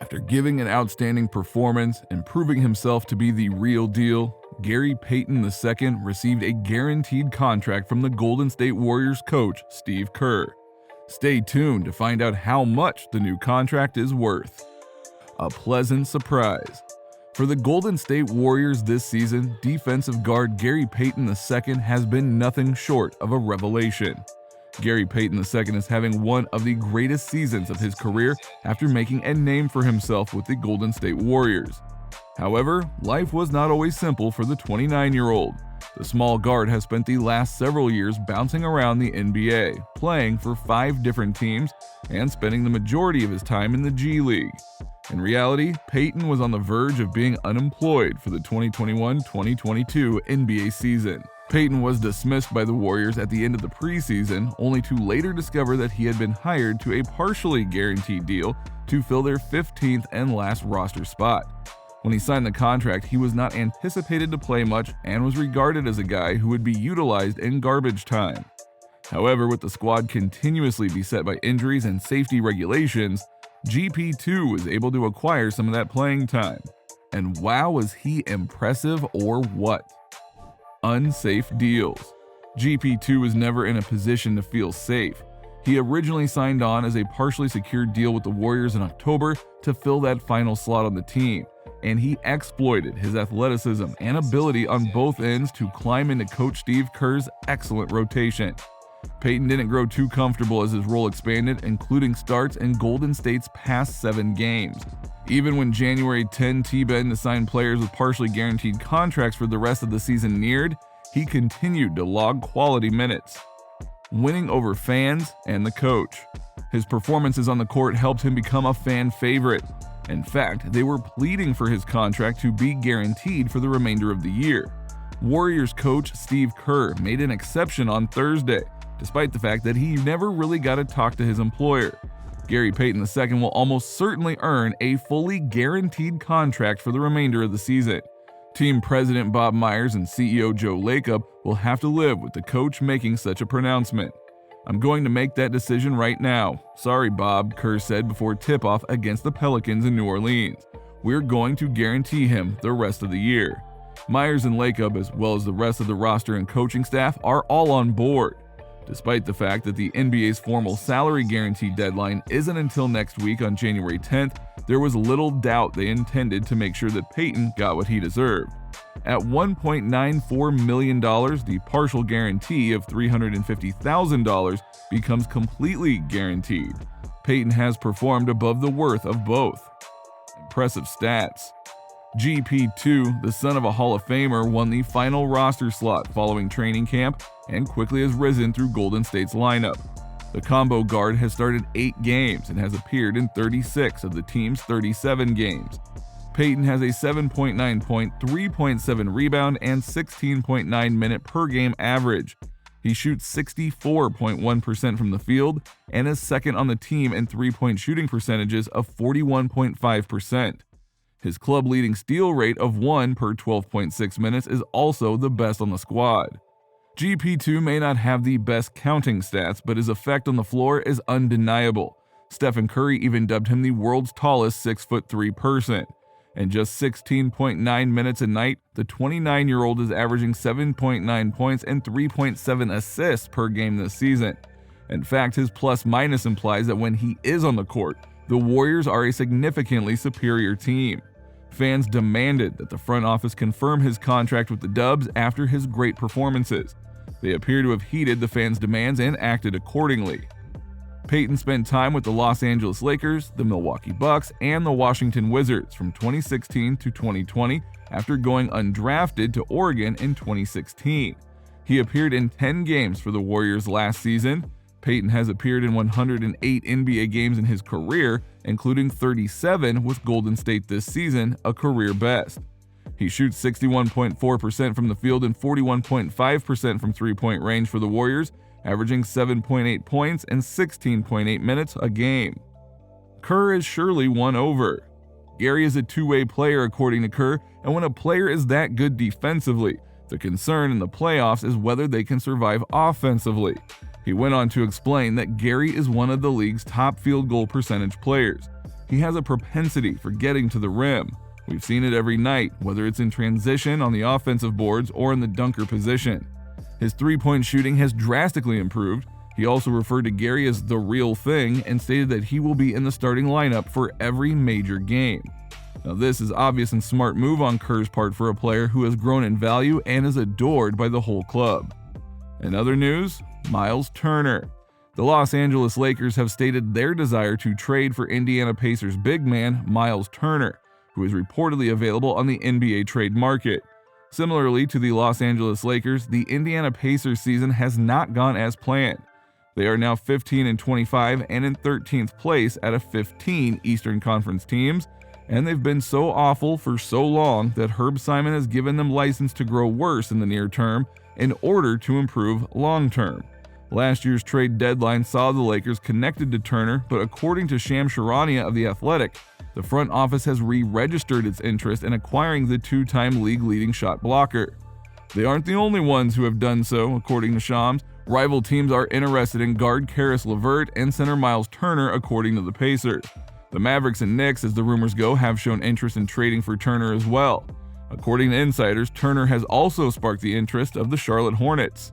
After giving an outstanding performance and proving himself to be the real deal, Gary Payton II received a guaranteed contract from the Golden State Warriors coach Steve Kerr. Stay tuned to find out how much the new contract is worth. A pleasant surprise. For the Golden State Warriors this season, defensive guard Gary Payton II has been nothing short of a revelation. Gary Payton II is having one of the greatest seasons of his career after making a name for himself with the Golden State Warriors. However, life was not always simple for the 29-year-old. The small guard has spent the last several years bouncing around the NBA, playing for 5 different teams and spending the majority of his time in the G League. In reality, Payton was on the verge of being unemployed for the 2021-2022 NBA season. Payton was dismissed by the Warriors at the end of the preseason, only to later discover that he had been hired to a partially guaranteed deal to fill their 15th and last roster spot. When he signed the contract, he was not anticipated to play much and was regarded as a guy who would be utilized in garbage time. However, with the squad continuously beset by injuries and safety regulations, GP2 was able to acquire some of that playing time. And wow, was he impressive or what? Unsafe deals. GP2 was never in a position to feel safe. He originally signed on as a partially secured deal with the Warriors in October to fill that final slot on the team, and he exploited his athleticism and ability on both ends to climb into Coach Steve Kerr's excellent rotation. Payton didn't grow too comfortable as his role expanded, including starts in Golden State's past 7 games. Even when January 10 T-Ben to sign players with partially guaranteed contracts for the rest of the season neared, he continued to log quality minutes, winning over fans and the coach. His performances on the court helped him become a fan favorite. In fact, they were pleading for his contract to be guaranteed for the remainder of the year. Warriors coach Steve Kerr made an exception on Thursday, despite the fact that he never really got to talk to his employer. Gary Payton II will almost certainly earn a fully guaranteed contract for the remainder of the season. Team President Bob Myers and CEO Joe Lacob will have to live with the coach making such a pronouncement. "I'm going to make that decision right now. Sorry, Bob," Kerr said before tip-off against the Pelicans in New Orleans. "We're going to guarantee him the rest of the year." Myers and Lacob, as well as the rest of the roster and coaching staff, are all on board. Despite the fact that the NBA's formal salary guarantee deadline isn't until next week on January 10th, there was little doubt they intended to make sure that Payton got what he deserved. At $1.94 million, the partial guarantee of $350,000 becomes completely guaranteed. Payton has performed above the worth of both. Impressive stats. GP2, the son of a Hall of Famer, won the final roster slot following training camp and quickly has risen through Golden State's lineup. The combo guard has started 8 games and has appeared in 36 of the team's 37 games. Payton has a 7.9 point, 3.7 rebound, and 16.9 minute per game average. He shoots 64.1% from the field and is second on the team in 3-point shooting percentages of 41.5%. His club-leading steal rate of 1 per 12.6 minutes is also the best on the squad. GP2 may not have the best counting stats, but his effect on the floor is undeniable. Stephen Curry even dubbed him the world's tallest 6'3" person. In just 16.9 minutes a night, the 29-year-old is averaging 7.9 points and 3.7 assists per game this season. In fact, his plus-minus implies that when he is on the court, the Warriors are a significantly superior team. Fans demanded that the front office confirm his contract with the Dubs after his great performances. They appear to have heeded the fans' demands and acted accordingly. Payton spent time with the Los Angeles Lakers, the Milwaukee Bucks, and the Washington Wizards from 2016 to 2020 after going undrafted to Oregon in 2016. He appeared in 10 games for the Warriors last season. Payton has appeared in 108 NBA games in his career, including 37 with Golden State this season, a career best. He shoots 61.4% from the field and 41.5% from three-point range for the Warriors, averaging 7.8 points and 16.8 minutes a game. Kerr is surely won over. Gary is a two-way player according to Kerr, and when a player is that good defensively, the concern in the playoffs is whether they can survive offensively. He went on to explain that Gary is one of the league's top field goal percentage players. he has a propensity for getting to the rim. We've seen it every night, whether it's in transition on the offensive boards or in the dunker position. His three-point shooting has drastically improved. He also referred to Gary as the real thing and stated that he will be in the starting lineup for every major game. Now, this is obvious and smart move on Kerr's part for a player who has grown in value and is adored by the whole club. In other news, Myles Turner. The Los Angeles Lakers have stated their desire to trade for Indiana Pacers big man Myles Turner, who is reportedly available on the NBA trade market. Similarly to the Los Angeles Lakers, the Indiana Pacers season has not gone as planned. They are now 15-25 and in 13th place out of 15 Eastern Conference teams, and they've been so awful for so long that Herb Simon has given them license to grow worse in the near term in order to improve long term. Last year's trade deadline saw the Lakers connected to Turner, but according to Shams Charania of The Athletic, the front office has re-registered its interest in acquiring the two-time league-leading shot blocker. They aren't the only ones who have done so, according to Shams. Rival teams are interested in guard Karis LeVert and center Myles Turner, according to the Pacers. The Mavericks and Knicks, as the rumors go, have shown interest in trading for Turner as well. According to insiders, Turner has also sparked the interest of the Charlotte Hornets.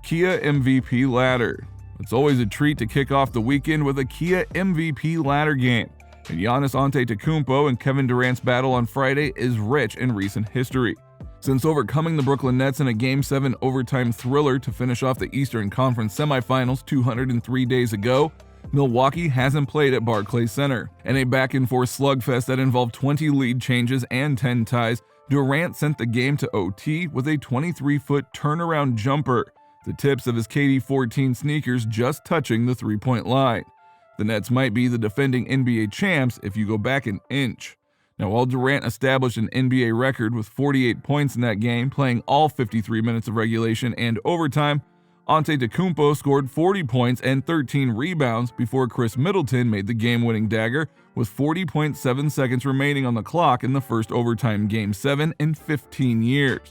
Kia MVP Ladder. It's always a treat to kick off the weekend with a Kia MVP ladder game, and Giannis Antetokounmpo and Kevin Durant's battle on Friday is rich in recent history. Since overcoming the Brooklyn Nets in a Game 7 overtime thriller to finish off the Eastern Conference semifinals 203 days ago, Milwaukee hasn't played at Barclays Center. In a back-and-forth slugfest that involved 20 lead changes and 10 ties, Durant sent the game to OT with a 23-foot turnaround jumper, the tips of his KD14 sneakers just touching the three-point line. The Nets might be the defending NBA champs if you go back an inch. Now, while Durant established an NBA record with 48 points in that game, playing all 53 minutes of regulation and overtime, Antetokounmpo scored 40 points and 13 rebounds before Chris Middleton made the game-winning dagger with 40.7 seconds remaining on the clock in the first overtime Game 7 in 15 years.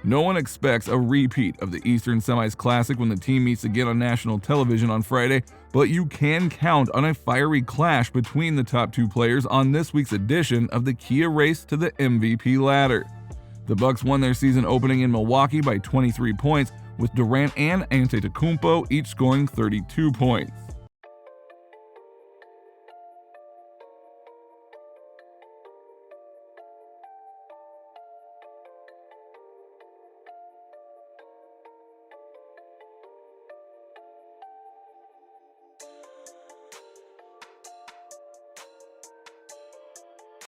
No one expects a repeat of the Eastern Semis Classic when the team meets again on national television on Friday, but you can count on a fiery clash between the top two players on this week's edition of the Kia Race to the MVP ladder. The Bucks won their season opening in Milwaukee by 23 points, with Durant and Antetokounmpo each scoring 32 points.